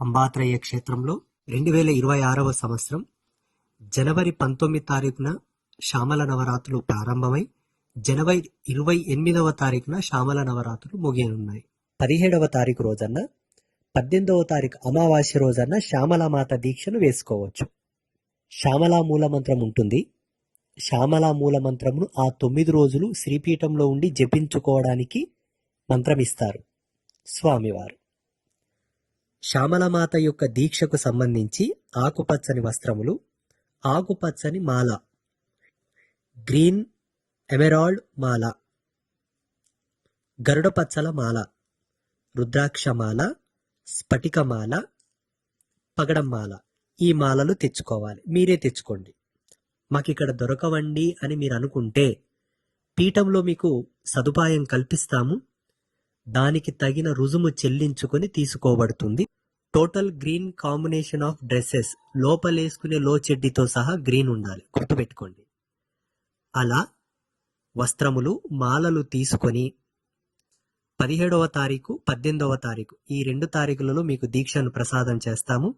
అంబాత్రయ్య క్షేత్రంలో 2026వ సంవత్సరం జనవరి 19 తారీఖున శ్యామల నవరాత్రులు ప్రారంభమై జనవరి 28వ తారీఖున శ్యామల నవరాత్రులు ముగియనున్నాయి. 17వ తారీఖు రోజన్న 18వ తారీఖు అమావాస్య రోజన్న శ్యామలామాత దీక్షను వేసుకోవచ్చు. శ్యామలా మూలమంత్రం ఉంటుంది. శ్యామలా మూలమంత్రమును ఆ 9 రోజులు శ్రీపీఠంలో ఉండి జపించుకోవడానికి మంత్రమిస్తారు స్వామివారు. శ్యామలమాత యొక్క దీక్షకు సంబంధించి ఆకుపచ్చని వస్త్రములు, ఆకుపచ్చని మాల, గ్రీన్ ఎమెరాల్డ్ మాల, గరుడపచ్చల మాల, రుద్రాక్షమాల, స్ఫటికమాల, పగడం మాల, ఈ మాలలు తెచ్చుకోవాలి. మీరే తెచ్చుకోండి. మాకిక్కడ దొరకవండి అని మీరు అనుకుంటే పీఠంలో మీకు సదుపాయం కల్పిస్తాము. దానికి తగిన రుజుము చెల్లించుకొని తీసుకోబడుతుంది. Total green combination of dresses, లోపలేసుకునే లో చెడ్డితో సహా గ్రీన్ ఉండాలి, గుర్తుపెట్టుకోండి. అలా వస్త్రములు, మాలలు తీసుకొని 17వ తారీఖు 18వ తారీఖు ఈ 2 తారీఖులలో మీకు దీక్షను ప్రసాదం చేస్తాము.